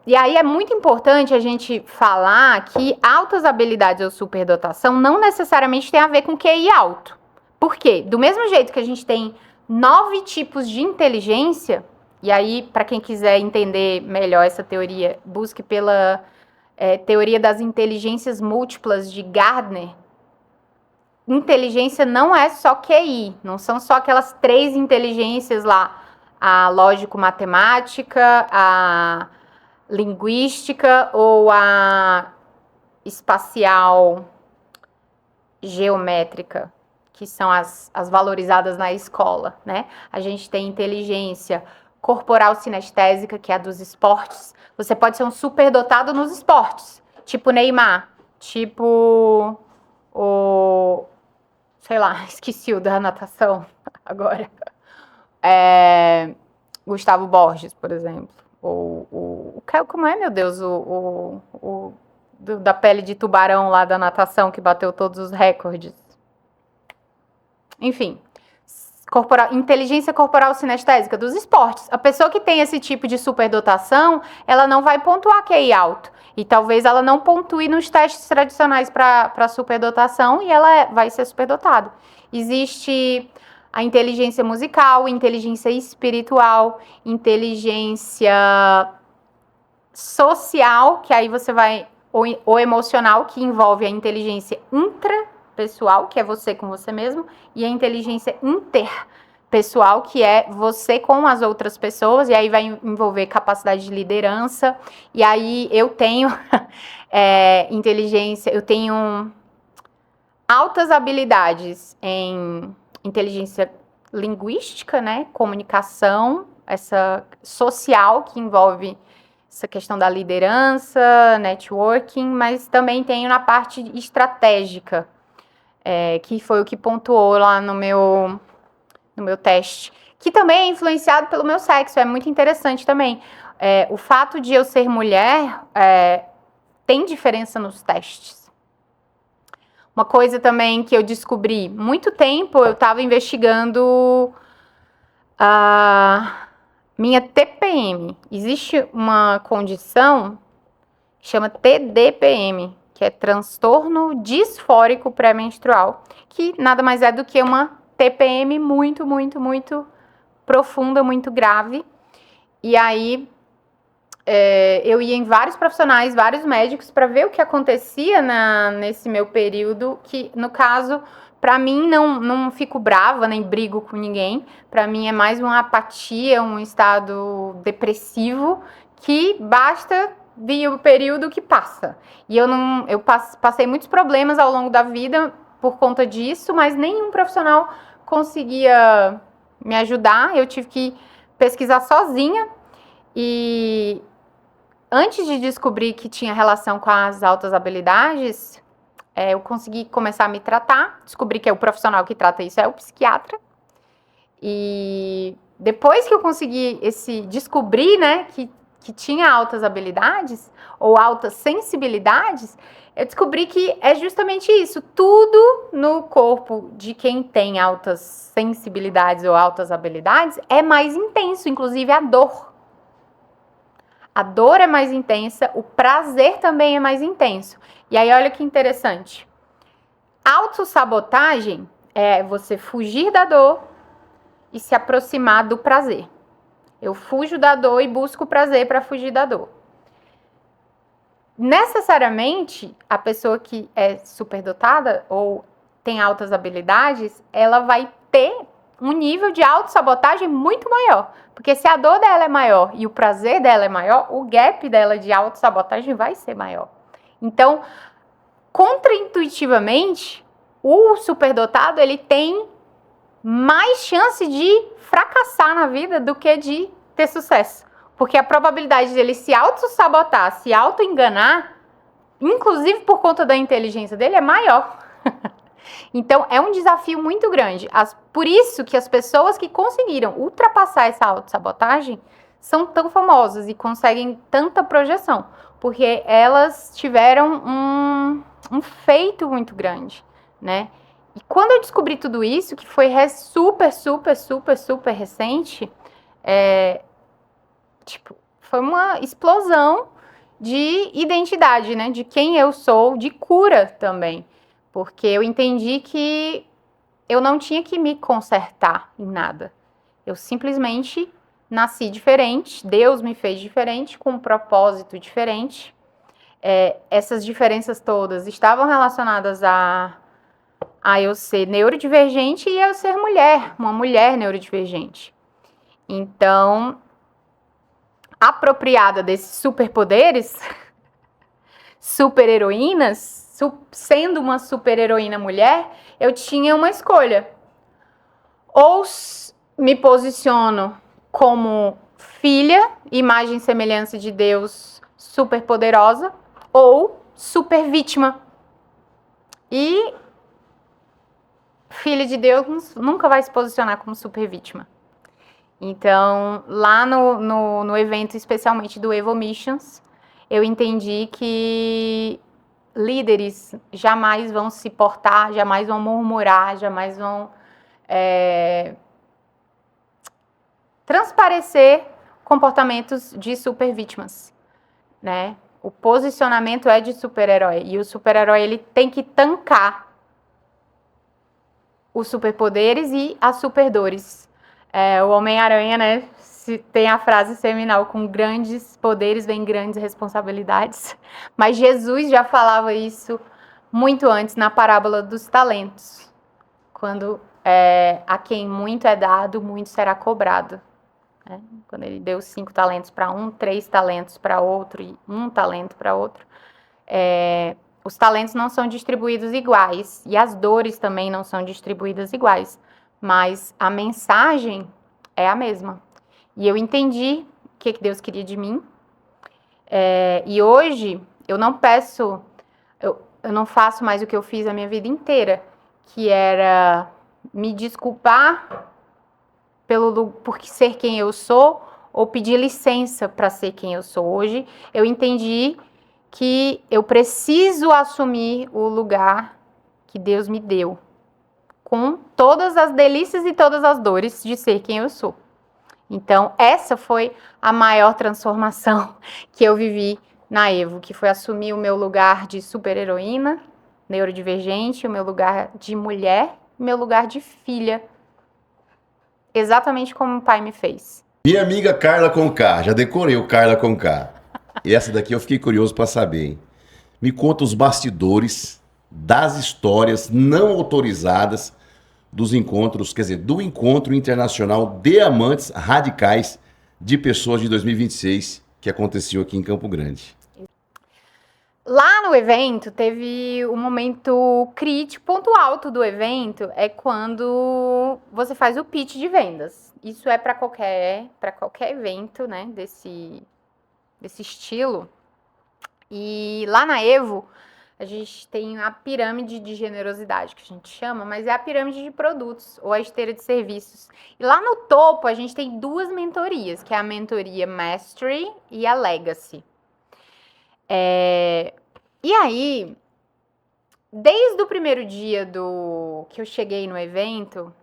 Speaker 2: E aí é muito importante a gente falar que altas habilidades ou superdotação não necessariamente tem a ver com QI alto. Por quê? Do mesmo jeito que a gente tem 9 tipos de inteligência, e aí, para quem quiser entender melhor essa teoria, busque pela teoria das inteligências múltiplas de Gardner. Inteligência não é só QI, não são só aquelas 3 inteligências lá, a lógico-matemática, a linguística ou a espacial-geométrica, que são as valorizadas na escola, né? A gente tem inteligência corporal sinestésica, que é a dos esportes. Você pode ser um superdotado nos esportes, tipo Neymar, tipo sei lá, esqueci o da natação agora. Gustavo Borges, por exemplo. Como é, meu Deus, da pele de tubarão lá da natação, que bateu todos os recordes. Enfim, inteligência corporal sinestésica dos esportes. A pessoa que tem esse tipo de superdotação, ela não vai pontuar QI alto. E talvez ela não pontue nos testes tradicionais para superdotação e ela vai ser superdotada. Existe a inteligência musical, inteligência espiritual, inteligência social, que aí você vai, ou emocional, que envolve a inteligência intrapessoal, que é você com você mesmo, e a inteligência interpessoal, que é você com as outras pessoas, e aí vai envolver capacidade de liderança, e aí eu tenho eu tenho altas habilidades em inteligência linguística, né, comunicação, essa social, que envolve essa questão da liderança, networking, mas também tenho na parte estratégica, que foi o que pontuou lá no meu teste, que também é influenciado pelo meu sexo, é muito interessante também. O fato de eu ser mulher tem diferença nos testes. Uma coisa também que eu descobri, muito tempo eu estava investigando a minha TPM. Existe uma condição que chama TDPM, que é transtorno disfórico pré-menstrual, que nada mais é do que uma TPM muito, muito, muito profunda, muito grave. E aí eu ia em vários profissionais, vários médicos, para ver o que acontecia nesse meu período, que no caso, para mim, não fico brava, nem brigo com ninguém. Para mim é mais uma apatia, um estado depressivo, que basta vir o período que passa. E eu passei muitos problemas ao longo da vida por conta disso, mas nenhum profissional conseguia me ajudar. Eu tive que pesquisar sozinha e antes de descobrir que tinha relação com as altas habilidades, eu consegui começar a me tratar, descobri que o profissional que trata isso é o psiquiatra. E depois que eu consegui descobrir, né, que tinha altas habilidades ou altas sensibilidades, eu descobri que é justamente isso. Tudo no corpo de quem tem altas sensibilidades ou altas habilidades é mais intenso, inclusive a dor. A dor é mais intensa, o prazer também é mais intenso. E aí, olha que interessante. Autossabotagem é você fugir da dor e se aproximar do prazer. Eu fujo da dor e busco prazer para fugir da dor. Necessariamente, a pessoa que é superdotada ou tem altas habilidades, ela vai ter um nível de autossabotagem muito maior. Porque se a dor dela é maior e o prazer dela é maior, o gap dela de autossabotagem vai ser maior. Então, contraintuitivamente, o superdotado, ele tem mais chance de fracassar na vida do que de ter sucesso. Porque a probabilidade dele se auto-sabotar, se auto-enganar, inclusive por conta da inteligência dele, é maior. Então, é um desafio muito grande. Por isso que as pessoas que conseguiram ultrapassar essa autossabotagem são tão famosas e conseguem tanta projeção. Porque elas tiveram um feito muito grande, né? E quando eu descobri tudo isso, que foi super recente, foi uma explosão de identidade, né? De quem eu sou, de cura também. Porque eu entendi que eu não tinha que me consertar em nada. Eu simplesmente nasci diferente, Deus me fez diferente, com um propósito diferente. Essas diferenças todas estavam relacionadas a eu ser neurodivergente e eu ser mulher, uma mulher neurodivergente. Então, apropriada desses superpoderes, super-heroínas, sendo uma super-heroína mulher, eu tinha uma escolha. Ou me posiciono como filha, imagem e semelhança de Deus, super poderosa, ou super vítima. E filha de Deus nunca vai se posicionar como super vítima. Então, lá no evento, especialmente do Evo Missions, eu entendi que líderes jamais vão se portar, jamais vão murmurar, jamais vão transparecer comportamentos de super vítimas, né? O posicionamento é de super-herói e o super-herói ele tem que tancar os superpoderes e as superdores. O Homem-Aranha, né? Tem a frase seminal, com grandes poderes vem grandes responsabilidades. Mas Jesus já falava isso muito antes na parábola dos talentos. Quando a quem muito é dado, muito será cobrado. Né? Quando ele deu 5 talentos para um, 3 talentos para outro e 1 talento para outro. Os talentos não são distribuídos iguais e as dores também não são distribuídas iguais, mas a mensagem é a mesma. E eu entendi o que Deus queria de mim. E hoje eu não peço, eu não faço mais o que eu fiz a minha vida inteira, que era me desculpar por ser quem eu sou ou pedir licença para ser quem eu sou. Hoje eu entendi que eu preciso assumir o lugar que Deus me deu, com todas as delícias e todas as dores de ser quem eu sou. Então, essa foi a maior transformação que eu vivi na Evo, que foi assumir o meu lugar de super-heroína, neurodivergente, o meu lugar de mulher, o meu lugar de filha, exatamente como o pai me fez.
Speaker 1: Minha amiga Carla Conká, já decorei o Carla Conká. E essa daqui eu fiquei curioso para saber, hein? Me conta os bastidores das histórias não autorizadas dos encontros, quer dizer, do Encontro Internacional de Amantes Radicais de Pessoas de 2026, que aconteceu aqui em Campo Grande.
Speaker 2: Lá no evento, teve um momento crítico, ponto alto do evento é quando você faz o pitch de vendas. Isso é para qualquer evento, né, desse estilo. E lá na Evo, a gente tem a pirâmide de generosidade, que a gente chama, mas é a pirâmide de produtos, ou a esteira de serviços. E lá no topo, a gente tem 2 mentorias, que é a mentoria Mastery e a Legacy. E aí, desde o primeiro dia que eu cheguei no evento,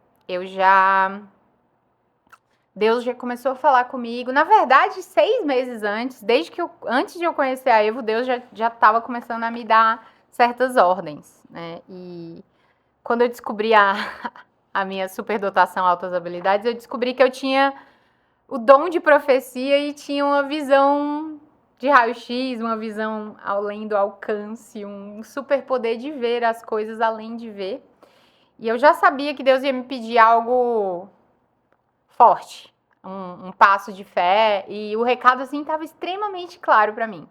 Speaker 2: Deus já começou a falar comigo. Na verdade, 6 meses antes, antes de eu conhecer a Evo, Deus já estava começando a me dar certas ordens, né? E quando eu descobri a minha superdotação altas habilidades, eu descobri que eu tinha o dom de profecia e tinha uma visão de raio-x, uma visão além do alcance, um superpoder de ver as coisas além de ver. E eu já sabia que Deus ia me pedir algo forte, um passo de fé, e o recado assim estava extremamente claro para mim.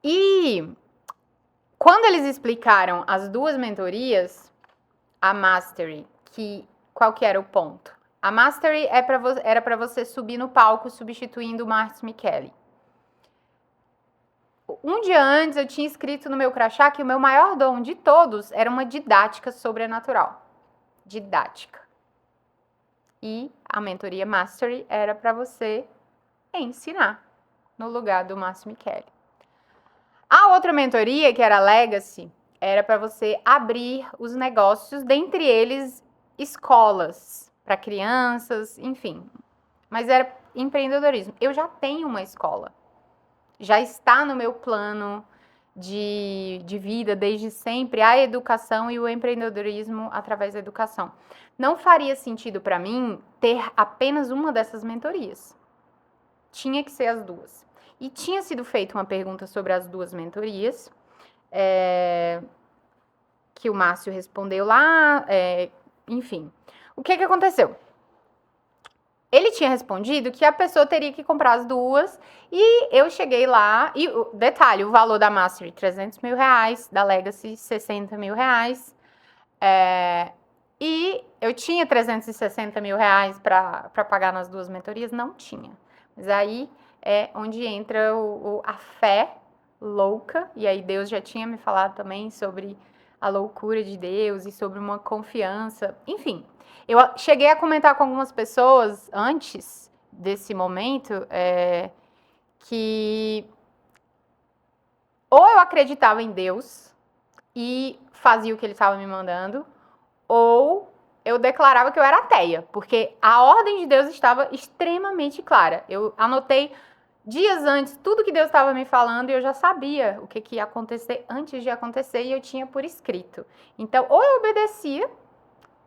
Speaker 2: E quando eles explicaram as duas mentorias, a Mastery, qual que era o ponto? A Mastery era para você subir no palco substituindo o Márcio Micheli. Um dia antes eu tinha escrito no meu crachá que o meu maior dom de todos era uma didática sobrenatural. Didática. E a mentoria Mastery era para você ensinar no lugar do Márcio Micheli. A outra mentoria, que era a Legacy, era para você abrir os negócios, dentre eles escolas para crianças, enfim. Mas era empreendedorismo. Eu já tenho uma escola. Já está no meu plano de vida desde sempre a educação e o empreendedorismo através da educação. Não faria sentido para mim ter apenas uma dessas mentorias. Tinha que ser as duas. E tinha sido feita uma pergunta sobre as duas mentorias, que o Márcio respondeu lá, enfim. O que aconteceu? Ele tinha respondido que a pessoa teria que comprar as duas, e eu cheguei lá, e detalhe, o valor da Mastery, R$300 mil, da Legacy, R$60 mil, e eu tinha R$360 mil para pagar nas duas mentorias? Não tinha. Mas aí é onde entra a fé louca, e aí Deus já tinha me falado também sobre a loucura de Deus e sobre uma confiança, enfim. Eu cheguei a comentar com algumas pessoas antes desse momento que ou eu acreditava em Deus e fazia o que ele estava me mandando, ou eu declarava que eu era ateia, porque a ordem de Deus estava extremamente clara. Eu anotei dias antes tudo que Deus estava me falando e eu já sabia o que ia acontecer antes de acontecer e eu tinha por escrito. Então, ou eu obedecia,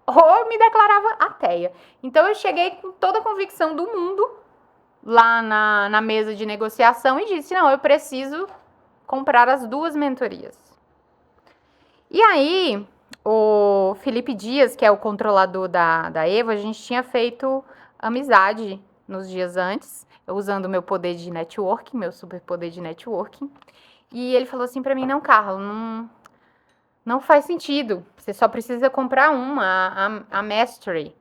Speaker 2: ou eu me declarava ateia. Então, eu cheguei com toda a convicção do mundo lá na mesa de negociação e disse, não, eu preciso comprar as duas mentorias. E aí, o Felipe Dias, que é o controlador da Evo, a gente tinha feito amizade nos dias antes, usando o meu poder de networking, meu superpoder de networking. E ele falou assim pra mim, não, Carla, não faz sentido. Você só precisa comprar uma, a Mastery.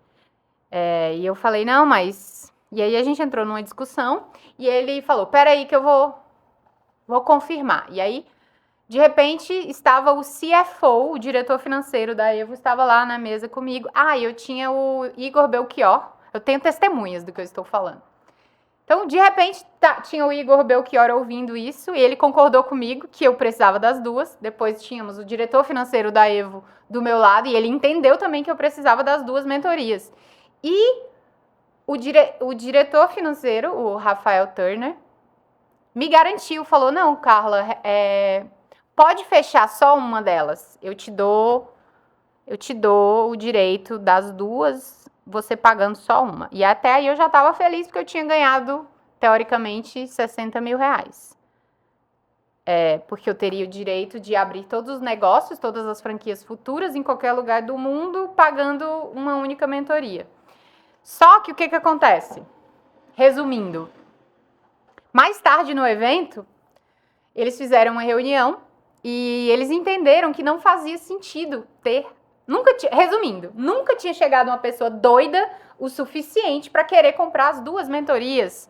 Speaker 2: E eu falei, não, mas... E aí a gente entrou numa discussão e ele falou, peraí que eu vou confirmar. E aí, de repente, estava o CFO, o diretor financeiro da Evo, estava lá na mesa comigo. E eu tinha o Igor Belchior. Eu tenho testemunhas do que eu estou falando. Então, de repente, tinha o Igor Belchior ouvindo isso e ele concordou comigo que eu precisava das duas. Depois tínhamos o diretor financeiro da Evo do meu lado e ele entendeu também que eu precisava das duas mentorias. E o diretor financeiro, o Rafael Turner, me garantiu, falou, não, Carla, pode fechar só uma delas. Eu te dou o direito das duas, você pagando só uma. E até aí eu já estava feliz porque eu tinha ganhado, teoricamente, R$60 mil. Porque eu teria o direito de abrir todos os negócios, todas as franquias futuras em qualquer lugar do mundo, pagando uma única mentoria. Só que o que acontece? Resumindo, mais tarde no evento, eles fizeram uma reunião e eles entenderam que não fazia sentido ter... Resumindo, nunca tinha chegado uma pessoa doida o suficiente para querer comprar as duas mentorias.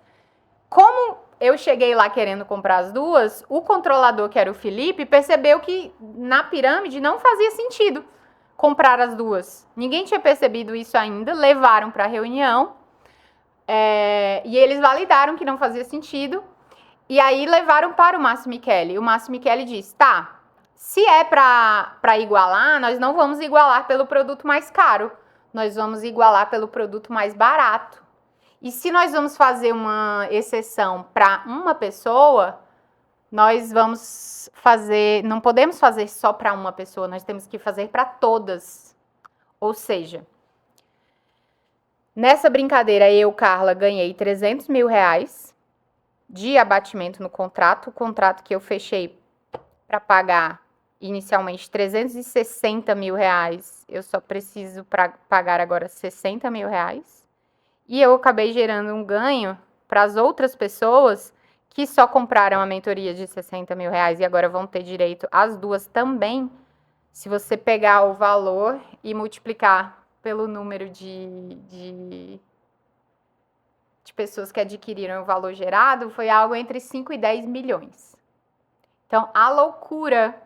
Speaker 2: Como eu cheguei lá querendo comprar as duas, o controlador, que era o Felipe, percebeu que na pirâmide não fazia sentido comprar as duas. Ninguém tinha percebido isso ainda, levaram para a reunião e eles validaram que não fazia sentido. E aí levaram para o Márcio Micheli. O Márcio Micheli disse, tá, se é para igualar, nós não vamos igualar pelo produto mais caro. Nós vamos igualar pelo produto mais barato. E se nós vamos fazer uma exceção para uma pessoa, nós vamos fazer... Não podemos fazer só para uma pessoa, nós temos que fazer para todas. Ou seja, Nessa brincadeira, eu, Carla, ganhei 300 mil reais de abatimento no contrato. O contrato que eu fechei para pagar inicialmente 360 mil reais, eu só preciso pagar agora 60 mil reais. E eu acabei gerando um ganho para as outras pessoas que só compraram a mentoria de 60 mil reais e agora vão ter direito às duas também. Se você pegar o valor e multiplicar pelo número de pessoas que adquiriram o valor gerado, foi algo entre 5 e 10 milhões. Então, a loucura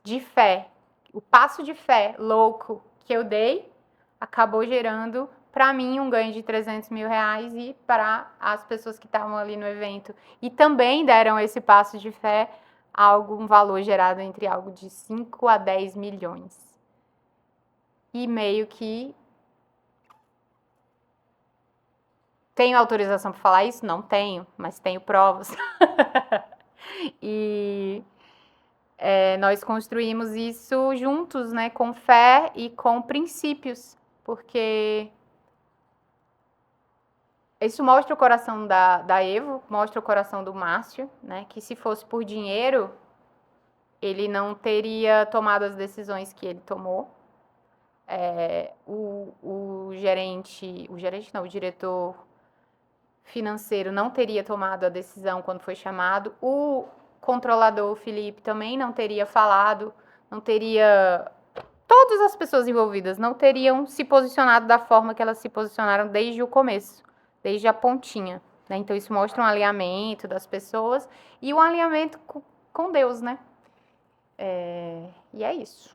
Speaker 2: de fé, o passo de fé louco que eu dei, acabou gerando, para mim, um ganho de 300 mil reais e para as pessoas que estavam ali no evento e também deram esse passo de fé, um valor gerado entre algo de 5 a 10 milhões. E meio que... Tenho autorização para falar isso? Não tenho, mas tenho provas. E nós construímos isso juntos, né, com fé e com princípios, porque isso mostra o coração da Evo, mostra o coração do Márcio, né, que se fosse por dinheiro, ele não teria tomado as decisões que ele tomou. O diretor financeiro não teria tomado a decisão quando foi chamado, o controlador, o Felipe, também não teria falado, não teria... Todas as pessoas envolvidas não teriam se posicionado da forma que elas se posicionaram desde o começo, desde a pontinha, né? Então isso mostra um alinhamento das pessoas e um alinhamento com Deus, né? E é isso.